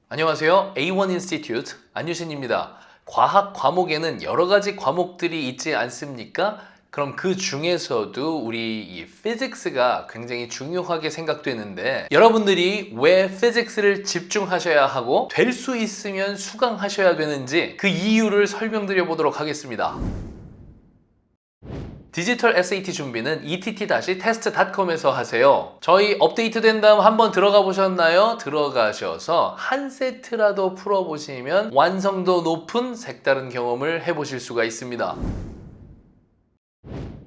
안녕하세요. A1 인스티튜트 안유신입니다. 과학 과목에는 여러 가지 과목들이 있지 않습니까? 그럼 그 중에서도 우리 이 피직스가 굉장히 중요하게 생각되는데 여러분들이 왜 피직스를 집중하셔야 하고 될 수 있으면 수강하셔야 되는지 그 이유를 설명드려 보도록 하겠습니다. 디지털 SAT 준비는 ett-test.com에서 하세요. 저희 업데이트된 다음 한번 들어가 보셨나요? 들어가셔서 한 세트라도 풀어보시면 완성도 높은 색다른 경험을 해보실 수가 있습니다.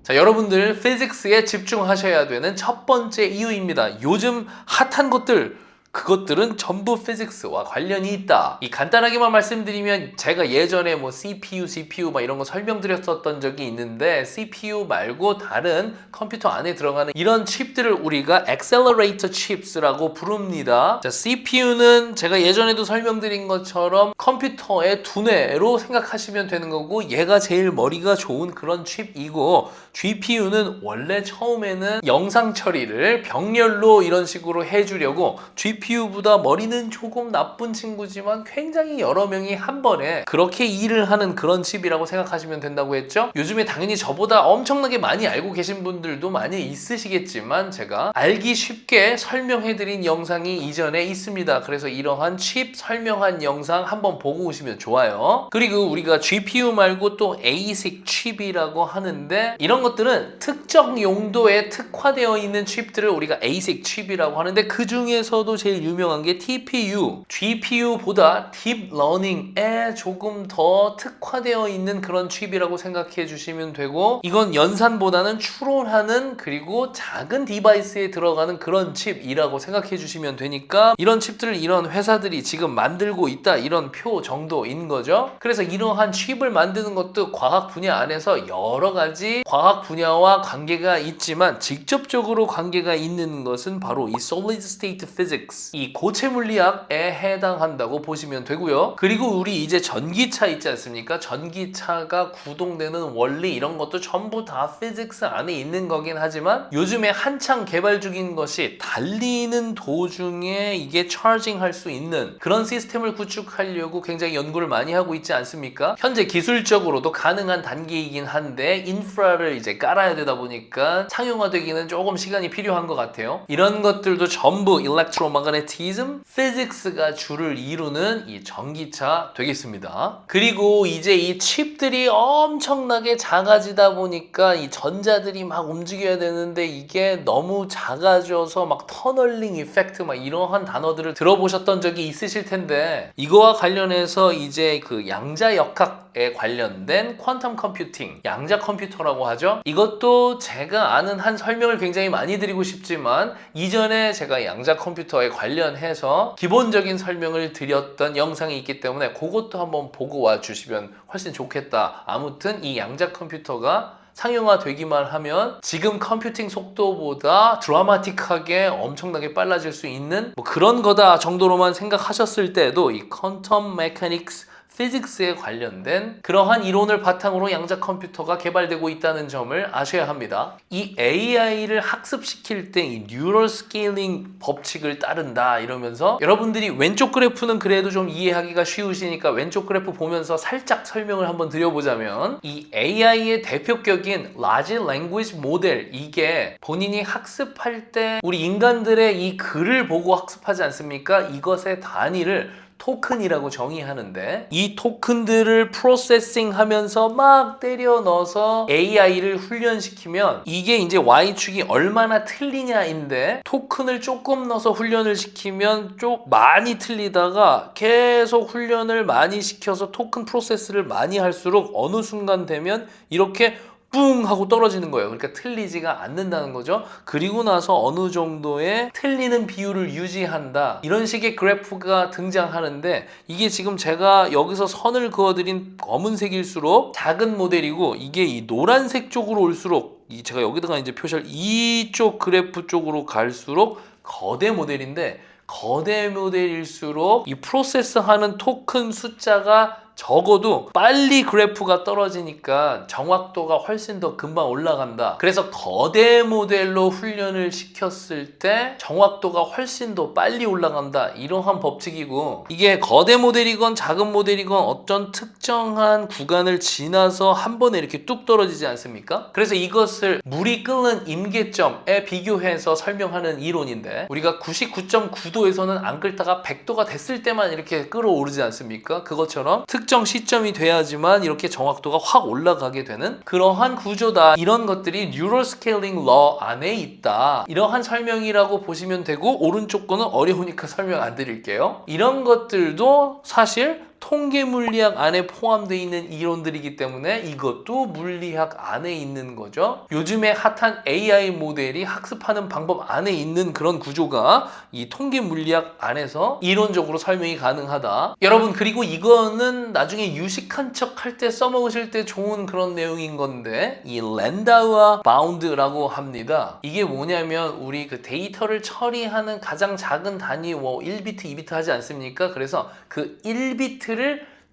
자, 여러분들 피직스에 집중하셔야 되는 첫 번째 이유입니다. 요즘 핫한 것들 그것들은 전부 피직스와 관련이 있다. 이 간단하게만 말씀드리면 제가 예전에 뭐 CPU, GPU 막 이런 거 설명드렸었던 적이 있는데 CPU 말고 다른 컴퓨터 안에 들어가는 이런 칩들을 우리가 Accelerator Chips라고 부릅니다. 자, CPU는 제가 예전에도 설명드린 것처럼 컴퓨터의 두뇌로 생각하시면 되는 거고 얘가 제일 머리가 좋은 그런 칩이고 GPU는 원래 처음에는 영상 처리를 병렬로 이런 식으로 해주려고 GPU보다 머리는 조금 나쁜 친구지만 굉장히 여러 명이 한 번에 그렇게 일을 하는 그런 칩이라고 생각하시면 된다고 했죠. 요즘에 당연히 저보다 엄청나게 많이 알고 계신 분들도 많이 있으시겠지만 제가 알기 쉽게 설명해드린 영상이 이전에 있습니다. 그래서 이러한 칩 설명한 영상 한번 보고 오시면 좋아요. 그리고 우리가 GPU 말고 또 ASIC 칩이라고 하는데 이런 것들은 특정 용도에 특화되어 있는 칩들을 우리가 ASIC 칩이라고 하는데 그 중에서도 제일 유명한 게 TPU, GPU보다 딥러닝에 조금 더 특화되어 있는 그런 칩이라고 생각해 주시면 되고 이건 연산보다는 추론하는 그리고 작은 디바이스에 들어가는 그런 칩이라고 생각해 주시면 되니까 이런 칩들을 이런 회사들이 지금 만들고 있다 이런 표 정도인 거죠. 그래서 이러한 칩을 만드는 것도 과학 분야 안에서 여러 가지 과학 분야와 관계가 있지만 직접적으로 관계가 있는 것은 바로 이 Solid State Physics, 이 고체 물리학에 해당한다고 보시면 되고요. 그리고 우리 이제 전기차 있지 않습니까? 전기차가 구동되는 원리 이런 것도 전부 다 피직스 안에 있는 거긴 하지만 요즘에 한창 개발 중인 것이 달리는 도중에 이게 차징할 수 있는 그런 시스템을 구축하려고 굉장히 연구를 많이 하고 있지 않습니까? 현재 기술적으로도 가능한 단계이긴 한데 인프라를 이제 깔아야 되다 보니까 상용화되기는 조금 시간이 필요한 것 같아요. 이런 것들도 전부 일렉트로마그네티즘, 피직스가 주를 이루는 이 전기차 되겠습니다. 그리고 이제 이 칩들이 엄청나게 작아지다 보니까 이 전자들이 막 움직여야 되는데 이게 너무 작아져서 막 터널링 이펙트 막 이러한 단어들을 들어보셨던 적이 있으실 텐데 이거와 관련해서 이제 그 양자역학에 관련된 퀀텀 컴퓨팅, 양자 컴퓨터라고 하죠. 이것도 제가 아는 한 설명을 굉장히 많이 드리고 싶지만 이전에 제가 양자 컴퓨터에 관련해서 기본적인 설명을 드렸던 영상이 있기 때문에 그것도 한번 보고 와 주시면 훨씬 좋겠다. 아무튼 이 양자 컴퓨터가 상용화 되기만 하면 지금 컴퓨팅 속도보다 드라마틱하게 엄청나게 빨라질 수 있는 뭐 그런 거다 정도로만 생각하셨을 때도 이 퀀텀 메카닉스 피직스에 관련된 그러한 이론을 바탕으로 양자 컴퓨터가 개발되고 있다는 점을 아셔야 합니다. 이 AI를 학습시킬 때 이 뉴럴 스케일링 법칙을 따른다 이러면서 여러분들이 왼쪽 그래프는 그래도 좀 이해하기가 쉬우시니까 왼쪽 그래프 보면서 살짝 설명을 한번 드려보자면 이 AI의 대표격인 Large Language Model 이게 본인이 학습할 때 우리 인간들의 이 글을 보고 학습하지 않습니까? 이것의 단위를 토큰이라고 정의하는데 이 토큰들을 프로세싱 하면서 막 때려 넣어서 AI를 훈련시키면 이게 이제 Y축이 얼마나 틀리냐인데 토큰을 조금 넣어서 훈련을 시키면 좀 많이 틀리다가 계속 훈련을 많이 시켜서 토큰 프로세스를 많이 할수록 어느 순간 되면 이렇게 뿡 하고 떨어지는 거예요. 그러니까 틀리지가 않는다는 거죠. 그리고 나서 어느 정도의 틀리는 비율을 유지한다. 이런 식의 그래프가 등장하는데 이게 지금 제가 여기서 선을 그어드린 검은색일수록 작은 모델이고 이게 이 노란색 쪽으로 올수록 제가 여기다가 이제 표시할 이쪽 그래프 쪽으로 갈수록 거대 모델인데 거대 모델일수록 이 프로세스하는 토큰 숫자가 적어도 빨리 그래프가 떨어지니까 정확도가 훨씬 더 금방 올라간다. 그래서 거대 모델로 훈련을 시켰을 때 정확도가 훨씬 더 빨리 올라간다. 이러한 법칙이고, 이게 거대 모델이건 작은 모델이건 어떤 특정한 구간을 지나서 한 번에 이렇게 뚝 떨어지지 않습니까? 그래서 이것을 물이 끓는 임계점에 비교해서 설명하는 이론인데, 우리가 99.9도에서는 안 끓다가 100도가 됐을 때만 이렇게 끓어오르지 않습니까? 그것처럼 특정 시점이 돼야지만 이렇게 정확도가 확 올라가게 되는 그러한 구조다. 이런 것들이 뉴럴스케일링 러 안에 있다. 이러한 설명이라고 보시면 되고, 오른쪽 거는 어려우니까 설명 안 드릴게요. 이런 것들도 사실 통계 물리학 안에 포함되어 있는 이론들이기 때문에 이것도 물리학 안에 있는 거죠. 요즘에 핫한 AI 모델이 학습하는 방법 안에 있는 그런 구조가 이 통계 물리학 안에서 이론적으로 설명이 가능하다. 여러분, 그리고 이거는 나중에 유식한 척 할 때 써먹으실 때 좋은 그런 내용인 건데, 이 랜다우와 바운드라고 합니다. 이게 뭐냐면 우리 그 데이터를 처리하는 가장 작은 단위 1비트, 2비트 하지 않습니까? 그래서 그 1비트를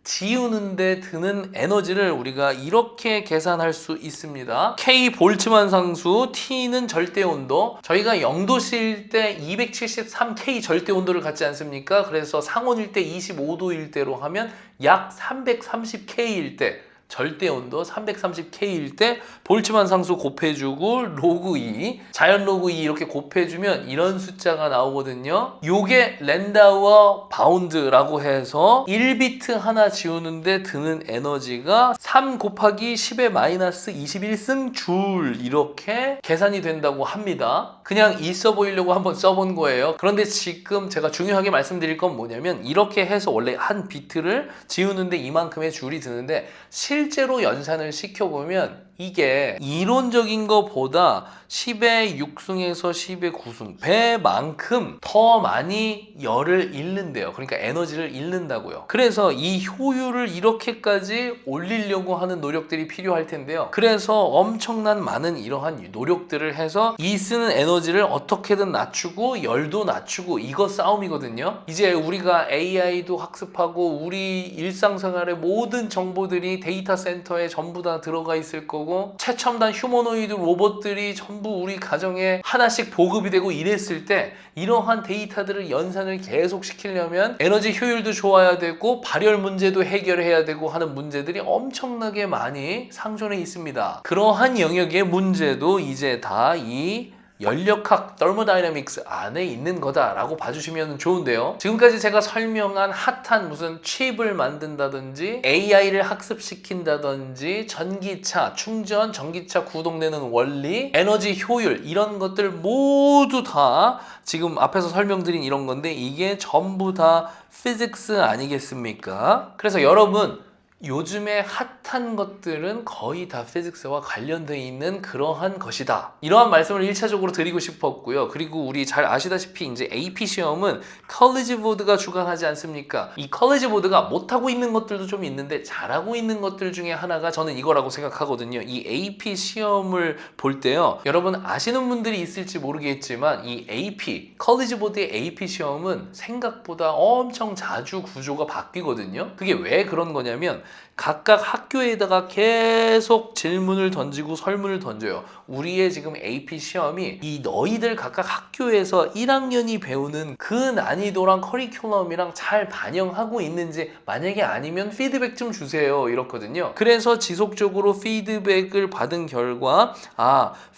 지우는데 드는 에너지를 우리가 이렇게 계산할 수 있습니다. K 볼츠만 상수, T는 절대 온도. 저희가 0도실 때 273K 절대 온도를 갖지 않습니까? 그래서 상온일 때 25도일 때로 하면 약 330K일 때, 절대 온도 330K일 때 볼츠만 상수 곱해주고 로그 2, 자연 로그 2 이렇게 곱해주면 이런 숫자가 나오거든요. 요게 랜다우어 바운드라고 해서 1비트 하나 지우는데 드는 에너지가 3 곱하기 10의 마이너스 21승 줄, 이렇게 계산이 된다고 합니다. 그냥 있어 보이려고 한번 써본 거예요. 그런데 지금 제가 중요하게 말씀드릴 건 뭐냐면, 이렇게 해서 원래 한 비트를 지우는데 이만큼의 줄이 드는데 실제로 연산을 시켜보면 이게 이론적인 것보다 10의 6승에서 10의 9승 배만큼 더 많이 열을 잃는데요. 그러니까 에너지를 잃는다고요. 그래서 이 효율을 이렇게까지 올리려고 하는 노력들이 필요할 텐데요. 그래서 엄청난 많은 이러한 노력들을 해서 이 쓰는 에너지를 어떻게든 낮추고 열도 낮추고, 이거 싸움이거든요. 이제 우리가 AI도 학습하고 우리 일상생활의 모든 정보들이 데이터 센터에 전부 다 들어가 있을 거고, 최첨단 휴머노이드 로봇들이 전부 우리 가정에 하나씩 보급이 되고 이랬을 때, 이러한 데이터들을 연산을 계속 시키려면 에너지 효율도 좋아야 되고 발열 문제도 해결해야 되고 하는 문제들이 엄청나게 많이 상존해 있습니다. 그러한 영역의 문제도 이제 다 이 연력학 thermodynamics 안에 있는 거다라고 봐주시면 좋은데요. 지금까지 제가 설명한 핫한 무슨 칩을 만든다든지 AI를 학습시킨다든지 전기차 충전, 전기차 구동되는 원리, 에너지 효율, 이런 것들 모두 다 지금 앞에서 설명드린 이런 건데, 이게 전부 다 피직스 아니겠습니까? 그래서 여러분, 요즘에 핫한 것들은 거의 다 피직스와 관련되어 있는 그러한 것이다. 이러한 말씀을 1차적으로 드리고 싶었고요. 그리고 우리 잘 아시다시피 이제 AP 시험은 컬리지 보드가 주관하지 않습니까? 이 컬리지 보드가 못하고 있는 것들도 좀 있는데 잘하고 있는 것들 중에 하나가 저는 이거라고 생각하거든요. 이 AP 시험을 볼 때요, 여러분 아시는 분들이 있을지 모르겠지만 이 AP, 컬리지 보드의 AP 시험은 생각보다 엄청 자주 구조가 바뀌거든요. 그게 왜 그런 거냐면, 각각 학교에다가 계속 질문을 던지고 설문을 던져요. 우리의 지금 AP 시험이 이 너희들 각각 학교에서 1학년이 배우는 그 난이도랑 커리큘럼이랑 잘 반영하고 있는지, 만약에 아니면 피드백 좀 주세요, 이렇거든요. 그래서 지속적으로 피드백을 받은 결과,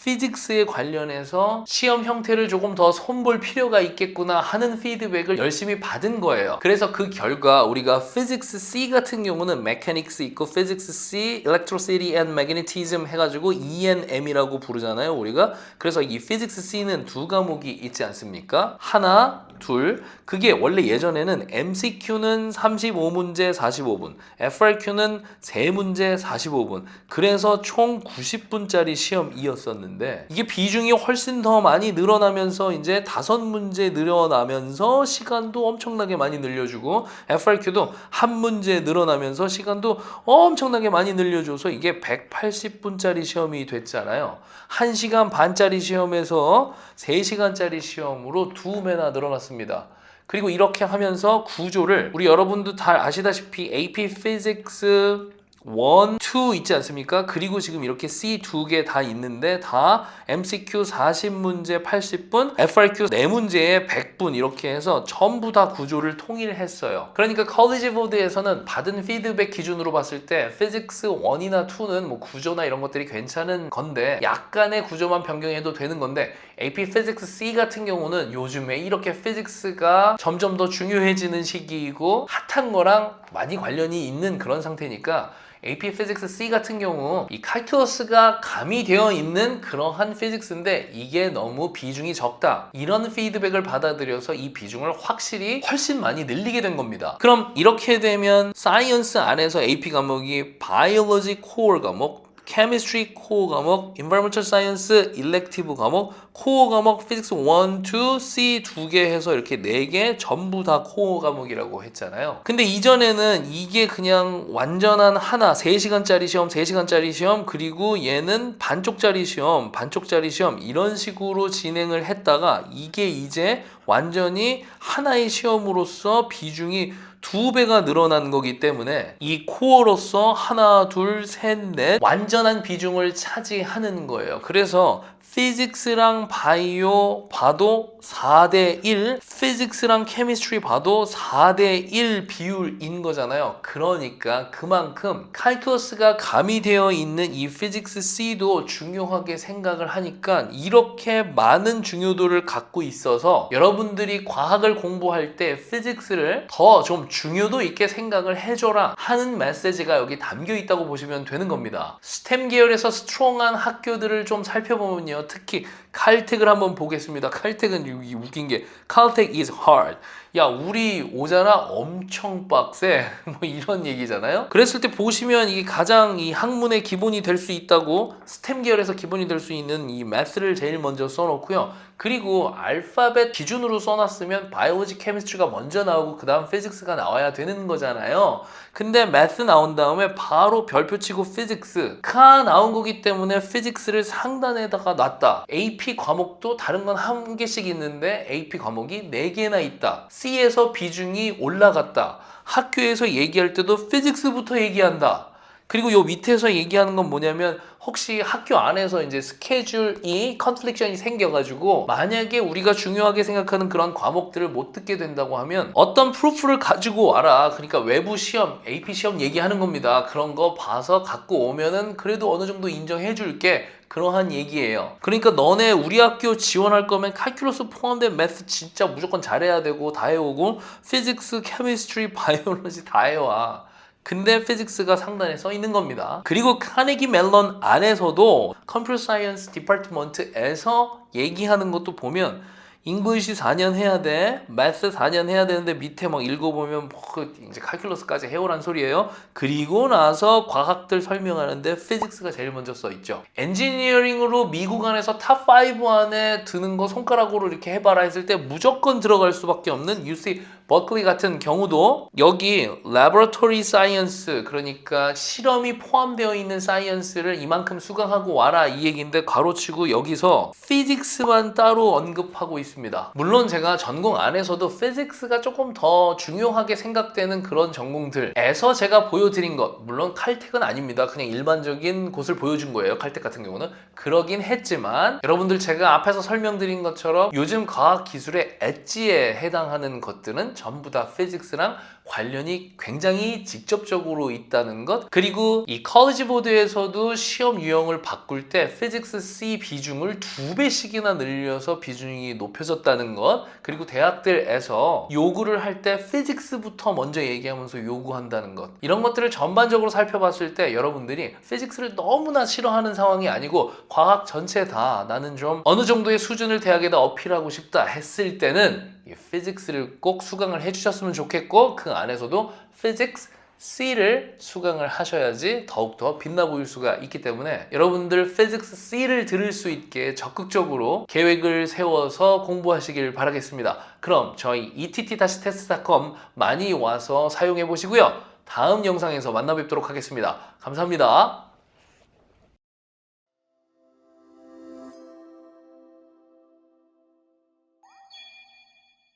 피직스에 관련해서 시험 형태를 조금 더 손볼 필요가 있겠구나 하는 피드백을 열심히 받은 거예요. 그래서 그 결과 우리가 피직스 C 같은 경우는 메카닉스 있고 피직스 C, electricity and magnetism 해가지고 E&M이라고 부르잖아요, 우리가. 그래서 이 피직스 C는 두 과목이 있지 않습니까? 하나, 둘. 그게 원래 예전에는 MCQ는 35문제 45분, FRQ는 3문제 45분, 그래서 총 90분짜리 시험이었었는데, 이게 비중이 훨씬 더 많이 늘어나면서 이제 5문제 늘어나면서 시간도 엄청나게 많이 늘려주고, FRQ도 한 문제 늘어나면서 시간도 엄청나게 많이 늘려줘서 이게 180분짜리 시험이 됐잖아요. 1시간 반짜리 시험에서 3시간짜리 시험으로 2배나 늘어났습니다. 그리고 이렇게 하면서 구조를 우리 여러분도 잘 아시다시피 AP Physics 1, 2 있지 않습니까? 그리고 지금 이렇게 C 2개 다 있는데 다 MCQ 40문제 80분, FRQ 4문제에 100분 이렇게 해서 전부 다 구조를 통일했어요. 그러니까 컬리지 보드에서는 받은 피드백 기준으로 봤을 때 피직스 1이나 2는 뭐 구조나 이런 것들이 괜찮은 건데 약간의 구조만 변경해도 되는 건데 AP Physics C 같은 경우는 요즘에 이렇게 피직스가 점점 더 중요해지는 시기이고 핫한 거랑 많이 관련이 있는 그런 상태니까 AP Physics C 같은 경우 이 칼큘러스가 가미되어 있는 그러한 피직스인데 이게 너무 비중이 적다. 이런 피드백을 받아들여서 이 비중을 확실히 훨씬 많이 늘리게 된 겁니다. 그럼 이렇게 되면 사이언스 안에서 AP 과목이 바이올로지 코어 과목, 케미스트리 코어 과목, environmental science 일렉티브 과목, 코어 과목 피직스 1, 2, C 2개 해서 이렇게 4개 전부 다 코어 과목이라고 했잖아요. 근데 이전에는 이게 그냥 완전한 하나 3시간짜리 시험, 3시간짜리 시험 그리고 얘는 반쪽짜리 시험, 반쪽짜리 시험 이런 식으로 진행을 했다가 이게 이제 완전히 하나의 시험으로서 비중이 2배가 늘어난 거기 때문에 이 코어로서 하나, 둘, 셋, 넷 완전한 비중을 차지하는 거예요. 그래서 피직스랑 바이오 봐도 4대1, 피직스랑 케미스트리 봐도 4대1 비율인 거잖아요. 그러니까 그만큼 칼큘러스가 가미되어 있는 이 피직스 C도 중요하게 생각을 하니까 이렇게 많은 중요도를 갖고 있어서 여러분들이 과학을 공부할 때 피직스를 더 좀 중요도 있게 생각을 해줘라 하는 메시지가 여기 담겨 있다고 보시면 되는 겁니다. 스템 계열에서 스트롱한 학교들을 좀 살펴보면요. 특히 칼텍을 한번 보겠습니다. 칼텍은 웃긴 게 칼텍 is hard. 야 우리 오잖아 엄청 빡세 뭐 이런 얘기잖아요. 그랬을 때 보시면 이게 가장 이 학문의 기본이 될 수 있다고 스템 계열에서 기본이 될 수 있는 이 매스를 제일 먼저 써놓고요. 그리고 알파벳 기준으로 써놨으면 바이올로지 케미스트리가 먼저 나오고 그 다음 피직스가 나와야 되는 거잖아요. 근데 매스 나온 다음에 바로 별표 치고 피직스가 나온 거기 때문에 피직스를 상단에다가 놨다. AP 과목도 다른 건 한 개씩 있는데 AP 과목이 4개나 있다. C에서 비중이 올라갔다. 학교에서 얘기할 때도 피직스부터 얘기한다. 그리고 요 밑에서 얘기하는 건 뭐냐면 혹시 학교 안에서 이제 스케줄이 컨플릭션이 생겨가지고 만약에 우리가 중요하게 생각하는 그런 과목들을 못 듣게 된다고 하면 어떤 프루프를 가지고 와라. 그러니까 외부 시험, AP 시험 얘기하는 겁니다. 그런 거 봐서 갖고 오면은 그래도 어느 정도 인정해 줄게. 그러한 얘기예요. 그러니까 너네 우리 학교 지원할 거면 칼큘러스 포함된 매스 진짜 무조건 잘해야 되고 다 해오고 피직스, 케미스트리, 바이올로지 다 해와. 근데 피직스가 상단에 써 있는 겁니다. 그리고 카네기 멜론 안에서도 컴퓨터 사이언스 디파트먼트에서 얘기하는 것도 보면 잉글리시 4년 해야 돼, 매스 4년 해야 되는데 밑에 막 읽어보면 뭐 이제 칼큘러스까지 해오란 소리예요. 그리고 나서 과학들 설명하는데 피직스가 제일 먼저 써 있죠. 엔지니어링으로 미국 안에서 탑5 안에 드는 거 손가락으로 이렇게 해봐라 했을 때 무조건 들어갈 수밖에 없는 UC 버클리 같은 경우도 여기 Laboratory Science 그러니까 실험이 포함되어 있는 사이언스를 이만큼 수강하고 와라 이 얘기인데 가로치고 여기서 피직스만 따로 언급하고 있습니다. 물론 제가 전공 안에서도 피직스가 조금 더 중요하게 생각되는 그런 전공들에서 제가 보여드린 것 물론 칼텍은 아닙니다. 그냥 일반적인 곳을 보여준 거예요. 칼텍 같은 경우는 그러긴 했지만 여러분들 제가 앞에서 설명드린 것처럼 요즘 과학기술의 엣지에 해당하는 것들은 전부 다 피직스랑 관련이 굉장히 직접적으로 있다는 것 그리고 이 컬리지 보드에서도 시험 유형을 바꿀 때 피직스 C 비중을 2배씩이나 늘려서 비중이 높여졌다는 것 그리고 대학들에서 요구를 할 때 피직스부터 먼저 얘기하면서 요구한다는 것 이런 것들을 전반적으로 살펴봤을 때 여러분들이 피직스를 너무나 싫어하는 상황이 아니고 과학 전체 다 나는 좀 어느 정도의 수준을 대학에다 어필하고 싶다 했을 때는 이 피직스를 꼭 수강을 해주셨으면 좋겠고 그 안에서도 피직스 C를 수강을 하셔야지 더욱더 빛나 보일 수가 있기 때문에 여러분들 피직스 C를 들을 수 있게 적극적으로 계획을 세워서 공부하시길 바라겠습니다. 그럼 저희 ETT-test.com 많이 와서 사용해 보시고요. 다음 영상에서 만나 뵙도록 하겠습니다. 감사합니다.